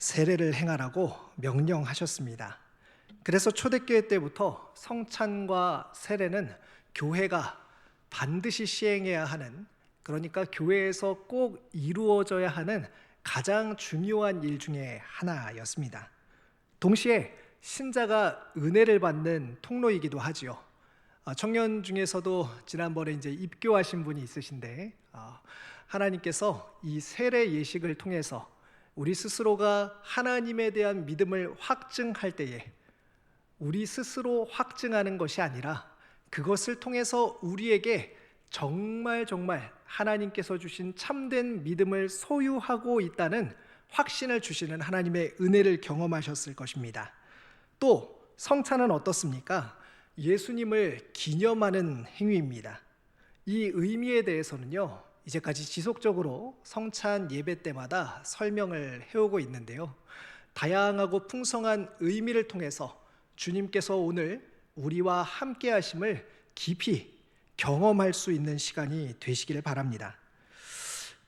세례를 행하라고 명령하셨습니다. 그래서 초대교회 때부터 성찬과 세례는 교회가 반드시 시행해야 하는, 그러니까 교회에서 꼭 이루어져야 하는 가장 중요한 일 중에 하나였습니다. 동시에 신자가 은혜를 받는 통로이기도 하지요. 청년 중에서도 지난번에 입교하신 분이 있으신데, 하나님께서 이 세례 예식을 통해서 우리 스스로가 하나님에 대한 믿음을 확증할 때에 우리 스스로 확증하는 것이 아니라 그것을 통해서 우리에게 정말 하나님께서 주신 참된 믿음을 소유하고 있다는 확신을 주시는 하나님의 은혜를 경험하셨을 것입니다. 또 성찬은 어떻습니까? 예수님을 기념하는 행위입니다. 이 의미에 대해서는요, 이제까지 지속적으로 성찬 예배 때마다 설명을 해오고 있는데요, 다양하고 풍성한 의미를 통해서 주님께서 오늘 우리와 함께 하심을 깊이 경험할 수 있는 시간이 되시기를 바랍니다.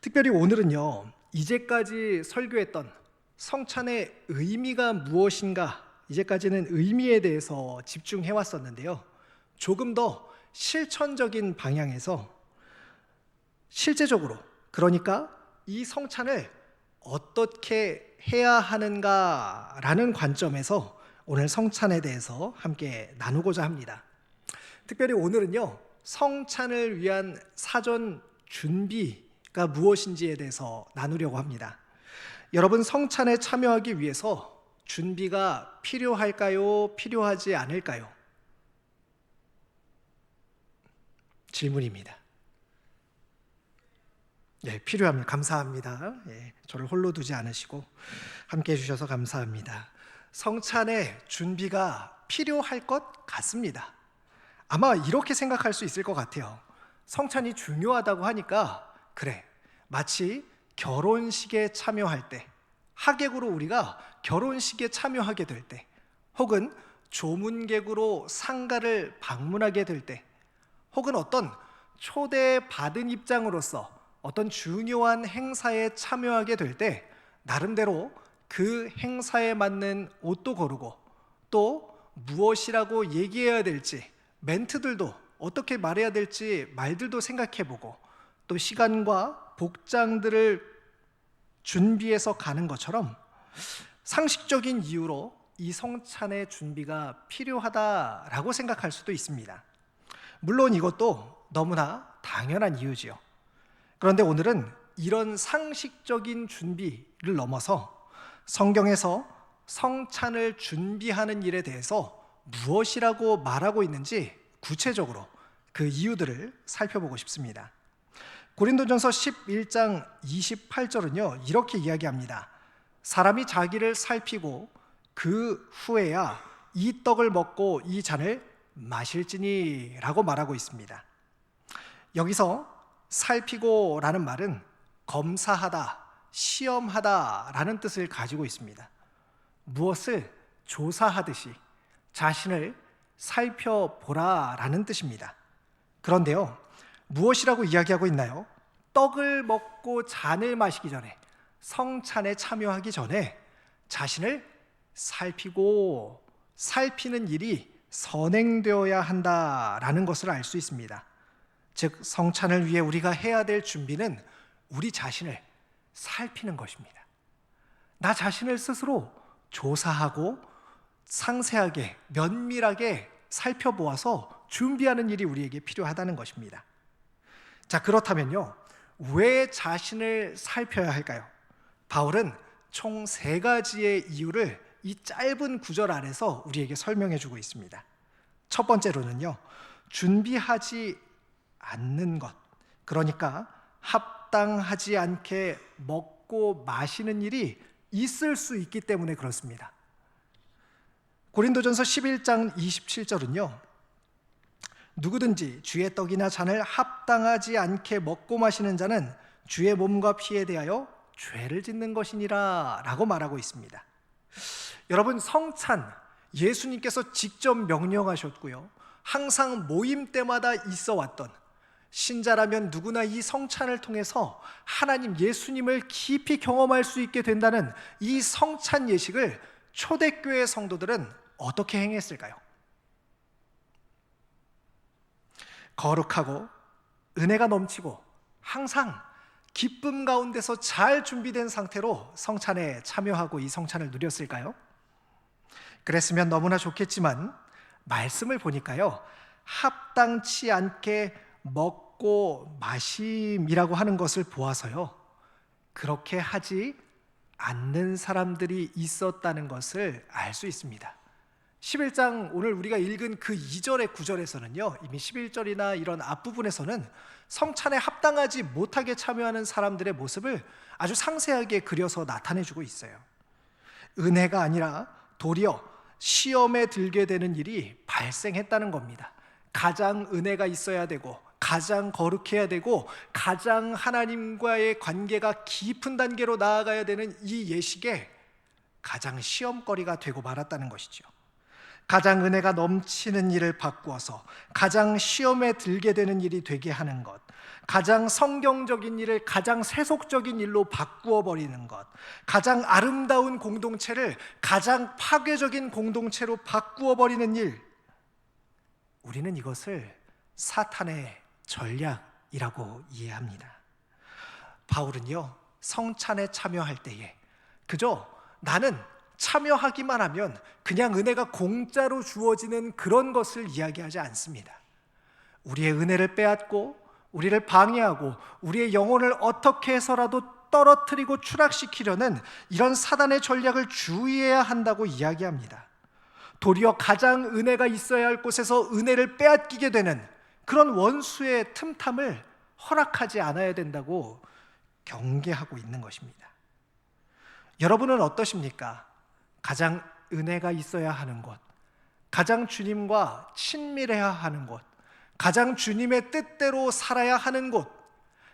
특별히 오늘은요, 이제까지 설교했던 성찬의 의미가 무엇인가, 이제까지는 의미에 대해서 집중해 왔었는데요, 조금 더 실천적인 방향에서 실제적으로, 그러니까 이 성찬을 어떻게 해야 하는가라는 관점에서 오늘 성찬에 대해서 함께 나누고자 합니다. 특별히 오늘은요, 성찬을 위한 사전 준비가 무엇인지에 대해서 나누려고 합니다. 여러분, 성찬에 참여하기 위해서 준비가 필요할까요? 필요하지 않을까요? 질문입니다. 필요합니다. 감사합니다. 저를 홀로 두지 않으시고 함께 해주셔서 감사합니다. 성찬의 준비가 필요할 것 같습니다. 아마 이렇게 생각할 수 있을 것 같아요. 성찬이 중요하다고 하니까, 그래, 마치 결혼식에 참여할 때, 하객으로 우리가 결혼식에 참여하게 될 때, 혹은 조문객으로 상가를 방문하게 될 때, 혹은 어떤 초대받은 입장으로서 어떤 중요한 행사에 참여하게 될 때 나름대로 그 행사에 맞는 옷도 고르고, 또 무엇이라고 얘기해야 될지, 멘트들도 어떻게 말해야 될지 말들도 생각해보고, 또 시간과 복장들을 준비해서 가는 것처럼 상식적인 이유로 이 성찬의 준비가 필요하다라고 생각할 수도 있습니다. 물론 이것도 너무나 당연한 이유지요. 그런데 오늘은 이런 상식적인 준비를 넘어서 성경에서 성찬을 준비하는 일에 대해서 무엇이라고 말하고 있는지 구체적으로 그 이유들을 살펴보고 싶습니다. 고린도전서 11장 28절은요, 이렇게 이야기합니다. 사람이 자기를 살피고 그 후에야 이 떡을 먹고 이 잔을 마실지니 라고 말하고 있습니다. 여기서 살피고 라는 말은 검사하다, 시험하다 라는 뜻을 가지고 있습니다. 무엇을 조사하듯이 자신을 살펴보라 라는 뜻입니다. 그런데요, 무엇이라고 이야기하고 있나요? 떡을 먹고 잔을 마시기 전에, 성찬에 참여하기 전에 자신을 살피고, 살피는 일이 선행되어야 한다라는 것을 알 수 있습니다. 즉, 성찬을 위해 우리가 해야 될 준비는 우리 자신을 살피는 것입니다. 나 자신을 스스로 조사하고 상세하게, 면밀하게 살펴보아서 준비하는 일이 우리에게 필요하다는 것입니다. 자, 그렇다면요, 왜 자신을 살펴야 할까요? 바울은 총 3가지의 이유를 이 짧은 구절 안에서 우리에게 설명해 주고 있습니다. 첫 번째로는요, 준비하지 않는 것, 그러니까 합당하지 않게 먹고 마시는 일이 있을 수 있기 때문에 그렇습니다. 고린도전서 11장 27절은요, 누구든지 주의 떡이나 잔을 합당하지 않게 먹고 마시는 자는 주의 몸과 피에 대하여 죄를 짓는 것이니라 라고 말하고 있습니다. 여러분, 성찬, 예수님께서 직접 명령하셨고요, 항상 모임 때마다 있어 왔던, 신자라면 누구나 이 성찬을 통해서 하나님 예수님을 깊이 경험할 수 있게 된다는 이 성찬 예식을 초대교회 성도들은 어떻게 행했을까요? 거룩하고 은혜가 넘치고 항상 기쁨 가운데서 잘 준비된 상태로 성찬에 참여하고 이 성찬을 누렸을까요? 그랬으면 너무나 좋겠지만 말씀을 보니까요, 합당치 않게 먹고 마심이라고 하는 것을 보아서요, 그렇게 하지 않는 사람들이 있었다는 것을 알 수 있습니다. 11장 오늘 우리가 읽은 그 2절의 9절에서는요, 이미 11절이나 이런 앞부분에서는 성찬에 합당하지 못하게 참여하는 사람들의 모습을 아주 상세하게 그려서 나타내주고 있어요. 은혜가 아니라 도리어 시험에 들게 되는 일이 발생했다는 겁니다. 가장 은혜가 있어야 되고 가장 거룩해야 되고 가장 하나님과의 관계가 깊은 단계로 나아가야 되는 이 예식에 가장 시험거리가 되고 말았다는 것이죠. 가장 은혜가 넘치는 일을 바꾸어서 가장 시험에 들게 되는 일이 되게 하는 것, 가장 성경적인 일을 가장 세속적인 일로 바꾸어 버리는 것, 가장 아름다운 공동체를 가장 파괴적인 공동체로 바꾸어 버리는 일, 우리는 이것을 사탄의 전략이라고 이해합니다. 바울은요, 성찬에 참여할 때에 그저 나는 참여하기만 하면 그냥 은혜가 공짜로 주어지는 그런 것을 이야기하지 않습니다. 우리의 은혜를 빼앗고 우리를 방해하고 우리의 영혼을 어떻게 해서라도 떨어뜨리고 추락시키려는 이런 사단의 전략을 주의해야 한다고 이야기합니다. 도리어 가장 은혜가 있어야 할 곳에서 은혜를 빼앗기게 되는 그런 원수의 틈탐을 허락하지 않아야 된다고 경계하고 있는 것입니다. 여러분은 어떠십니까? 가장 은혜가 있어야 하는 곳, 가장 주님과 친밀해야 하는 곳, 가장 주님의 뜻대로 살아야 하는 곳,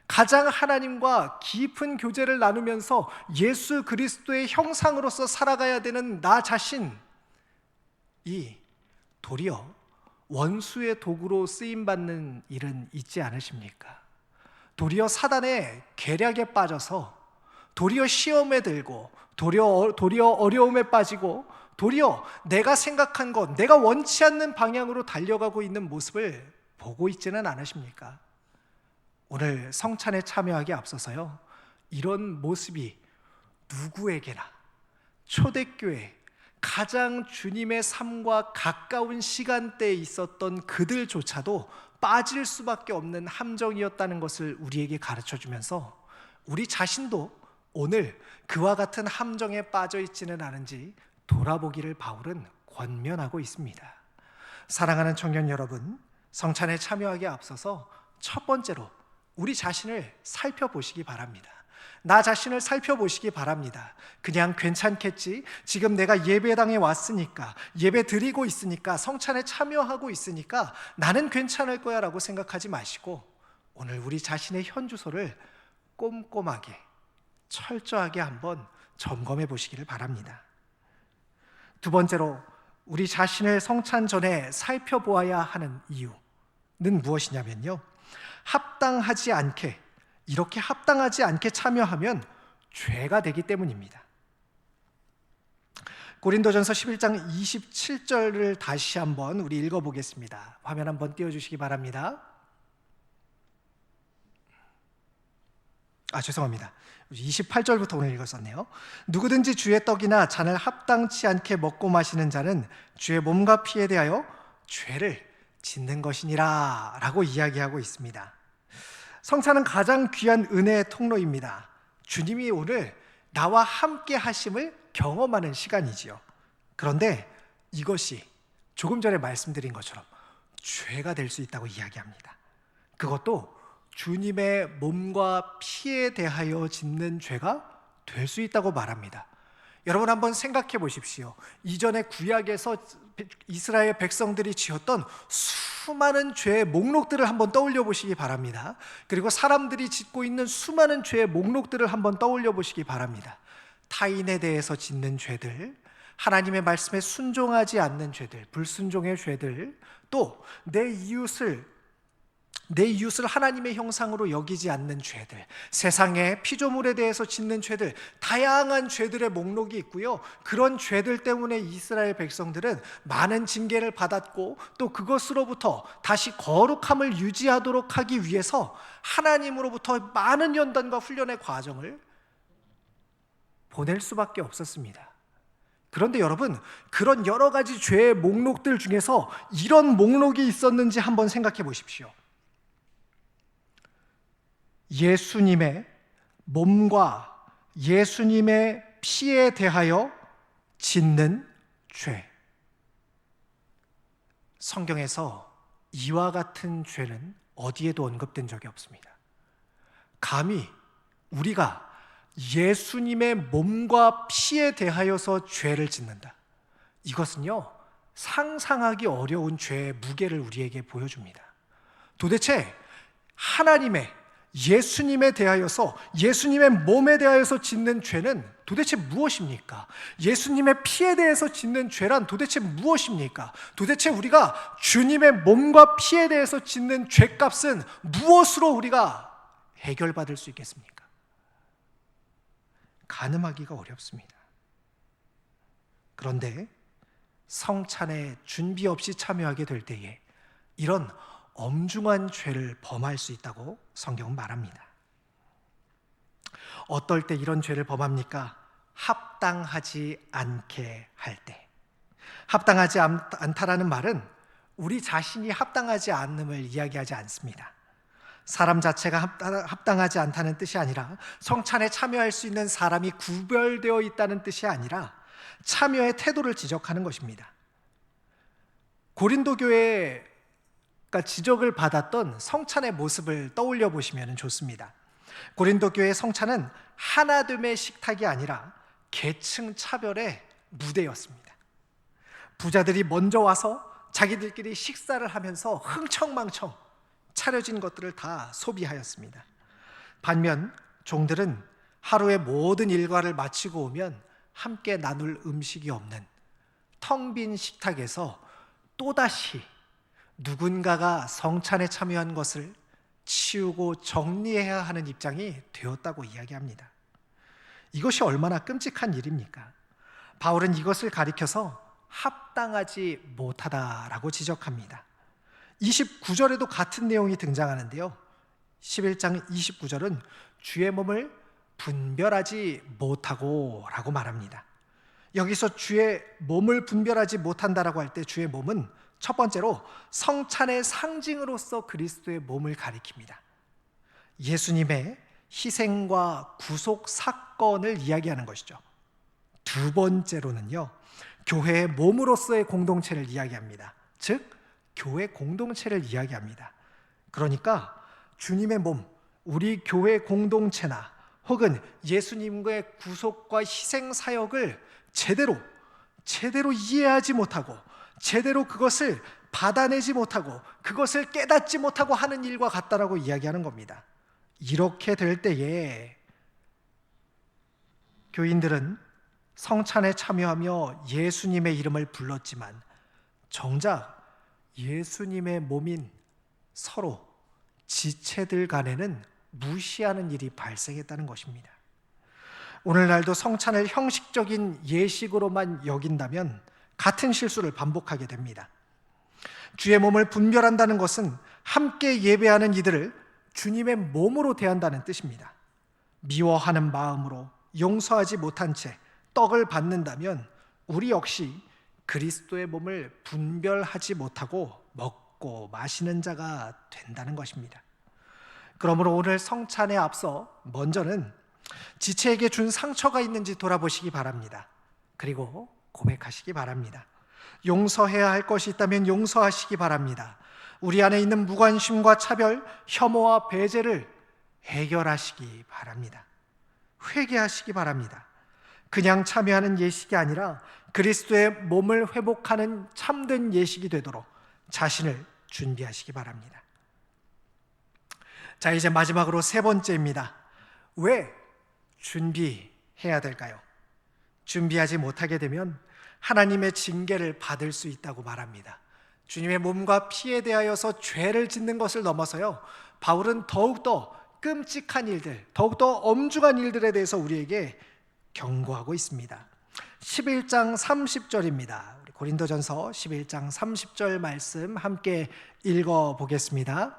가장 하나님과 깊은 교제를 나누면서 예수 그리스도의 형상으로서 살아가야 되는 나 자신이 도리어 원수의 도구로 쓰임받는 일은 있지 않으십니까? 도리어 사단의 계략에 빠져서 도리어 시험에 들고 도리어 어려움에 빠지고 도리어 내가 생각한 것, 내가 원치 않는 방향으로 달려가고 있는 모습을 보고 있지는 않으십니까? 오늘 성찬에 참여하기에 앞서서요, 이런 모습이 누구에게나 초대교회 가장 주님의 삶과 가까운 시간대에 있었던 그들조차도 빠질 수밖에 없는 함정이었다는 것을 우리에게 가르쳐주면서 우리 자신도 오늘 그와 같은 함정에 빠져 있지는 않은지 돌아보기를 바울은 권면하고 있습니다. 사랑하는 청년 여러분, 성찬에 참여하기에 앞서서 첫 번째로 우리 자신을 살펴보시기 바랍니다. 나 자신을 살펴보시기 바랍니다. 그냥 괜찮겠지, 지금 내가 예배당에 왔으니까, 예배 드리고 있으니까, 성찬에 참여하고 있으니까 나는 괜찮을 거야 라고 생각하지 마시고 오늘 우리 자신의 현주소를 꼼꼼하게 철저하게 한번 점검해 보시기를 바랍니다. 두 번째로 우리 자신을 성찬 전에 살펴보아야 하는 이유는 무엇이냐면요, 합당하지 않게, 이렇게 합당하지 않게 참여하면 죄가 되기 때문입니다. 고린도전서 11장 27절을 다시 한번 우리 읽어보겠습니다. 화면 한번 띄워주시기 바랍니다. 죄송합니다. 28절부터 오늘 읽었었네요. 누구든지 주의 떡이나 잔을 합당치 않게 먹고 마시는 자는 주의 몸과 피에 대하여 죄를 짓는 것이니라 라고 이야기하고 있습니다. 성찬은 가장 귀한 은혜의 통로입니다. 주님이 오늘 나와 함께 하심을 경험하는 시간이지요. 그런데 이것이 조금 전에 말씀드린 것처럼 죄가 될 수 있다고 이야기합니다. 그것도 주님의 몸과 피에 대하여 짓는 죄가 될 수 있다고 말합니다. 여러분 한번 생각해 보십시오. 이전에 구약에서 이스라엘 백성들이 지었던 수많은 죄의 목록들을 한번 떠올려 보시기 바랍니다. 그리고 사람들이 짓고 있는 수많은 죄의 목록들을 한번 떠올려 보시기 바랍니다. 타인에 대해서 짓는 죄들, 하나님의 말씀에 순종하지 않는 죄들, 불순종의 죄들, 또 내 이웃을 내 이웃을 하나님의 형상으로 여기지 않는 죄들, 세상의 피조물에 대해서 짓는 죄들, 다양한 죄들의 목록이 있고요. 그런 죄들 때문에 이스라엘 백성들은 많은 징계를 받았고 또 그것으로부터 다시 거룩함을 유지하도록 하기 위해서 하나님으로부터 많은 연단과 훈련의 과정을 보낼 수밖에 없었습니다. 그런데 여러분, 그런 여러 가지 죄의 목록들 중에서 이런 목록이 있었는지 한번 생각해 보십시오. 예수님의 몸과 예수님의 피에 대하여 짓는 죄. 성경에서 이와 같은 죄는 어디에도 언급된 적이 없습니다. 감히 우리가 예수님의 몸과 피에 대하여서 죄를 짓는다. 이것은요, 상상하기 어려운 죄의 무게를 우리에게 보여줍니다. 도대체 하나님의 예수님에 대하여서, 예수님의 몸에 대하여서 짓는 죄는 도대체 무엇입니까? 예수님의 피에 대해서 짓는 죄란 도대체 무엇입니까? 도대체 우리가 주님의 몸과 피에 대해서 짓는 죄값은 무엇으로 우리가 해결받을 수 있겠습니까? 가늠하기가 어렵습니다. 그런데 성찬에 준비 없이 참여하게 될 때에 이런 엄중한 죄를 범할 수 있다고 성경은 말합니다. 어떨 때 이런 죄를 범합니까? 합당하지 않게 할 때. 합당하지 않다라는 말은 우리 자신이 합당하지 않음을 이야기하지 않습니다. 사람 자체가 합당하지 않다는 뜻이 아니라 성찬에 참여할 수 있는 사람이 구별되어 있다는 뜻이 아니라 참여의 태도를 지적하는 것입니다. 고린도 교회가 지적을 받았던 성찬의 모습을 떠올려 보시면 좋습니다. 고린도 교회의 성찬은 하나됨의 식탁이 아니라 계층 차별의 무대였습니다. 부자들이 먼저 와서 자기들끼리 식사를 하면서 흥청망청 차려진 것들을 다 소비하였습니다. 반면 종들은 하루의 모든 일과를 마치고 오면 함께 나눌 음식이 없는 텅 빈 식탁에서 또다시 누군가가 성찬에 참여한 것을 치우고 정리해야 하는 입장이 되었다고 이야기합니다. 이것이 얼마나 끔찍한 일입니까? 바울은 이것을 가리켜서 합당하지 못하다라고 지적합니다. 29절에도 같은 내용이 등장하는데요. 11장 29절은 주의 몸을 분별하지 못하고 라고 말합니다. 여기서 주의 몸을 분별하지 못한다라고 할 때 주의 몸은 첫 번째로 성찬의 상징으로서 그리스도의 몸을 가리킵니다. 예수님의 희생과 구속 사건을 이야기하는 것이죠. 두 번째로는요, 교회의 몸으로서의 공동체를 이야기합니다. 즉, 교회 공동체를 이야기합니다. 그러니까 주님의 몸, 우리 교회 공동체나 혹은 예수님과의 구속과 희생 사역을 제대로 이해하지 못하고 제대로 그것을 받아내지 못하고 그것을 깨닫지 못하고 하는 일과 같다라고 이야기하는 겁니다. 이렇게 될 때에 교인들은 성찬에 참여하며 예수님의 이름을 불렀지만 정작 예수님의 몸인 서로 지체들 간에는 무시하는 일이 발생했다는 것입니다. 오늘날도 성찬을 형식적인 예식으로만 여긴다면 같은 실수를 반복하게 됩니다. 주의 몸을 분별한다는 것은 함께 예배하는 이들을 주님의 몸으로 대한다는 뜻입니다. 미워하는 마음으로 용서하지 못한 채 떡을 받는다면 우리 역시 그리스도의 몸을 분별하지 못하고 먹고 마시는 자가 된다는 것입니다. 그러므로 오늘 성찬에 앞서 먼저는 지체에게 준 상처가 있는지 돌아보시기 바랍니다. 그리고 고백하시기 바랍니다. 용서해야 할 것이 있다면 용서하시기 바랍니다. 우리 안에 있는 무관심과 차별, 혐오와 배제를 해결하시기 바랍니다. 회개하시기 바랍니다. 그냥 참여하는 예식이 아니라 그리스도의 몸을 회복하는 참된 예식이 되도록 자신을 준비하시기 바랍니다. 자, 이제 마지막으로 세 번째입니다. 왜 준비해야 될까요? 준비하지 못하게 되면 하나님의 징계를 받을 수 있다고 말합니다. 주님의 몸과 피에 대하여서 죄를 짓는 것을 넘어서요, 바울은 더욱더 끔찍한 일들, 더욱더 엄중한 일들에 대해서 우리에게 경고하고 있습니다. 11장 30절입니다. 우리 고린도전서 11장 30절 말씀 함께 읽어보겠습니다.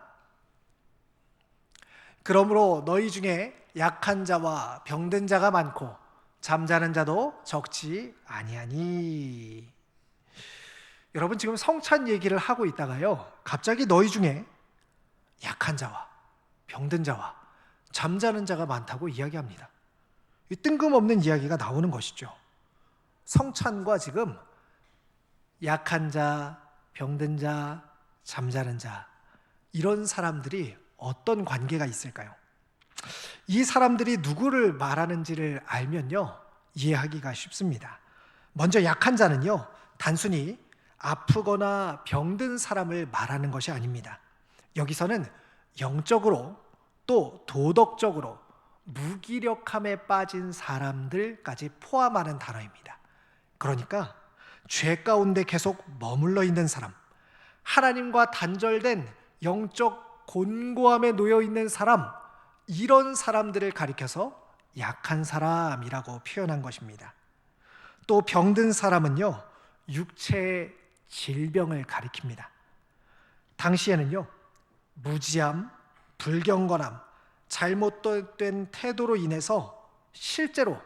그러므로 너희 중에 약한 자와 병든 자가 많고 잠자는 자도 적지 아니하니. 여러분, 지금 성찬 얘기를 하고 있다가요, 갑자기 너희 중에 약한 자와 병든 자와 잠자는 자가 많다고 이야기합니다. 이 뜬금없는 이야기가 나오는 것이죠. 성찬과 지금 약한 자, 병든 자, 잠자는 자, 이런 사람들이 어떤 관계가 있을까요? 이 사람들이 누구를 말하는지를 알면요, 이해하기가 쉽습니다. 먼저 약한 자는요, 단순히 아프거나 병든 사람을 말하는 것이 아닙니다. 여기서는 영적으로 또 도덕적으로 무기력함에 빠진 사람들까지 포함하는 단어입니다. 그러니까 죄 가운데 계속 머물러 있는 사람, 하나님과 단절된 영적 곤고함에 놓여 있는 사람, 이런 사람들을 가리켜서 약한 사람이라고 표현한 것입니다. 또 병든 사람은요, 육체의 질병을 가리킵니다. 당시에는요, 무지함, 불경건함, 잘못된 태도로 인해서 실제로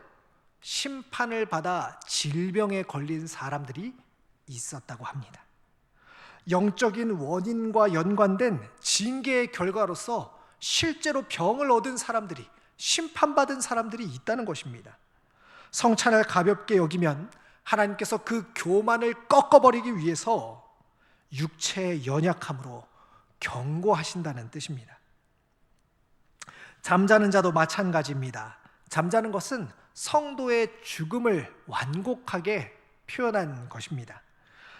심판을 받아 질병에 걸린 사람들이 있었다고 합니다. 영적인 원인과 연관된 징계의 결과로서 실제로 병을 얻은 사람들이, 심판받은 사람들이 있다는 것입니다. 성찬을 가볍게 여기면 하나님께서 그 교만을 꺾어버리기 위해서 육체의 연약함으로 경고하신다는 뜻입니다. 잠자는 자도 마찬가지입니다. 잠자는 것은 성도의 죽음을 완곡하게 표현한 것입니다.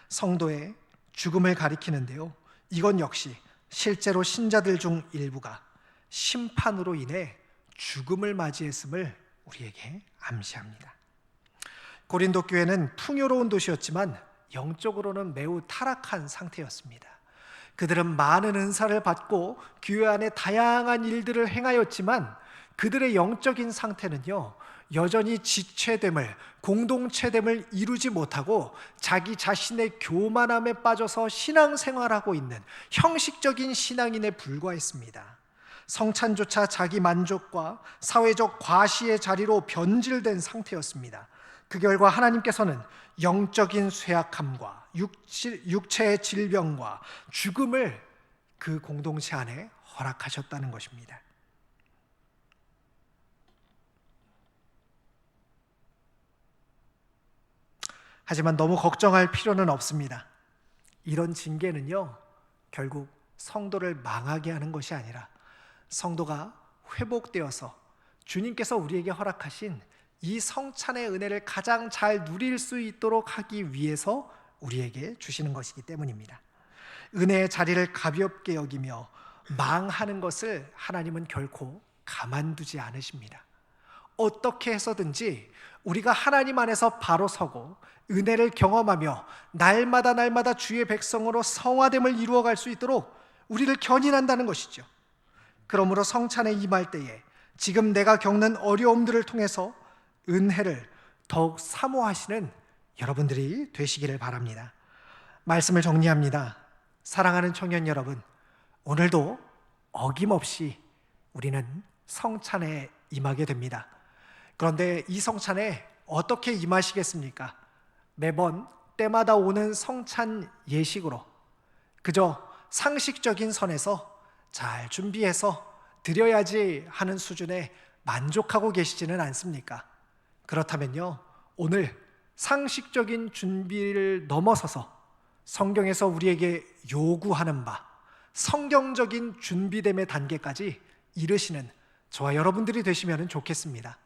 성도의 죽음을 가리키는데요, 이건 역시 실제로 신자들 중 일부가 심판으로 인해 죽음을 맞이했음을 우리에게 암시합니다. 고린도 교회는 풍요로운 도시였지만 영적으로는 매우 타락한 상태였습니다. 그들은 많은 은사를 받고 교회 안에 다양한 일들을 행하였지만 그들의 영적인 상태는요, 여전히 지체됨을, 공동체됨을 이루지 못하고 자기 자신의 교만함에 빠져서 신앙생활하고 있는 형식적인 신앙인에 불과했습니다. 성찬조차 자기 만족과 사회적 과시의 자리로 변질된 상태였습니다. 그 결과 하나님께서는 영적인 쇠약함과 육체의 질병과 죽음을 그 공동체 안에 허락하셨다는 것입니다. 하지만 너무 걱정할 필요는 없습니다. 이런 징계는요, 결국 성도를 망하게 하는 것이 아니라 성도가 회복되어서 주님께서 우리에게 허락하신 이 성찬의 은혜를 가장 잘 누릴 수 있도록 하기 위해서 우리에게 주시는 것이기 때문입니다. 은혜의 자리를 가볍게 여기며 망하는 것을 하나님은 결코 가만두지 않으십니다. 어떻게 해서든지 우리가 하나님 안에서 바로 서고 은혜를 경험하며 날마다 주의 백성으로 성화됨을 이루어갈 수 있도록 우리를 견인한다는 것이죠. 그러므로 성찬에 임할 때에 지금 내가 겪는 어려움들을 통해서 은혜를 더욱 사모하시는 여러분들이 되시기를 바랍니다. 말씀을 정리합니다. 사랑하는 청년 여러분, 오늘도 어김없이 우리는 성찬에 임하게 됩니다. 그런데 이 성찬에 어떻게 임하시겠습니까? 매번 때마다 오는 성찬 예식으로 그저 상식적인 선에서 잘 준비해서 드려야지 하는 수준에 만족하고 계시지는 않습니까? 그렇다면요, 오늘 상식적인 준비를 넘어서서 성경에서 우리에게 요구하는 바, 성경적인 준비됨의 단계까지 이르시는 저와 여러분들이 되시면 좋겠습니다.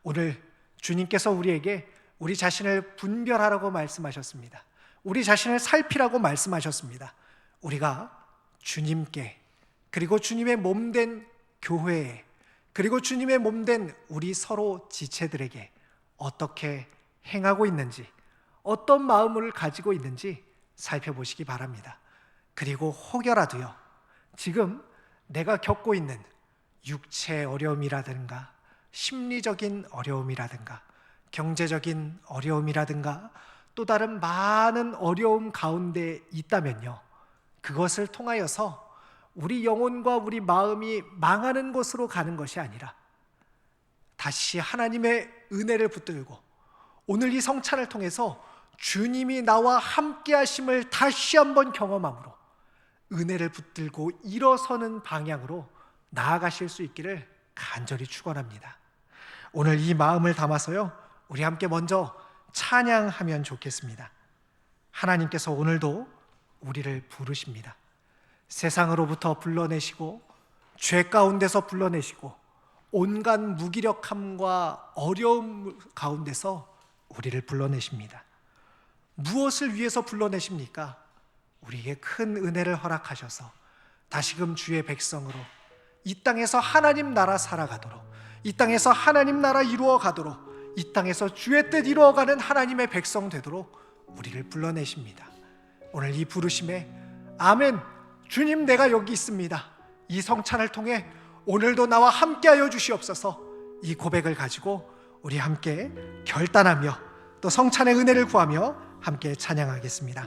오늘 주님께서 우리에게 우리 자신을 분별하라고 말씀하셨습니다. 우리 자신을 살피라고 말씀하셨습니다. 우리가 주님께, 그리고 주님의 몸된 교회에, 그리고 주님의 몸된 우리 서로 지체들에게 어떻게 행하고 있는지, 어떤 마음을 가지고 있는지 살펴보시기 바랍니다. 그리고 혹여라도요, 지금 내가 겪고 있는 육체의 어려움이라든가 심리적인 어려움이라든가 경제적인 어려움이라든가 또 다른 많은 어려움 가운데 있다면요, 그것을 통하여서 우리 영혼과 우리 마음이 망하는 곳으로 가는 것이 아니라 다시 하나님의 은혜를 붙들고 오늘 이 성찬을 통해서 주님이 나와 함께 하심을 다시 한번 경험함으로 은혜를 붙들고 일어서는 방향으로 나아가실 수 있기를 간절히 축원합니다. 오늘 이 마음을 담아서요, 우리 함께 먼저 찬양하면 좋겠습니다. 하나님께서 오늘도 우리를 부르십니다. 세상으로부터 불러내시고 죄 가운데서 불러내시고 온갖 무기력함과 어려움 가운데서 우리를 불러내십니다. 무엇을 위해서 불러내십니까? 우리에게 큰 은혜를 허락하셔서 다시금 주의 백성으로 이 땅에서 하나님 나라 살아가도록, 이 땅에서 하나님 나라 이루어가도록, 이 땅에서 주의 뜻 이루어가는 하나님의 백성 되도록 우리를 불러내십니다. 오늘 이 부르심에 아멘, 주님 내가 여기 있습니다, 이 성찬을 통해 오늘도 나와 함께하여 주시옵소서, 이 고백을 가지고 우리 함께 결단하며 또 성찬의 은혜를 구하며 함께 찬양하겠습니다.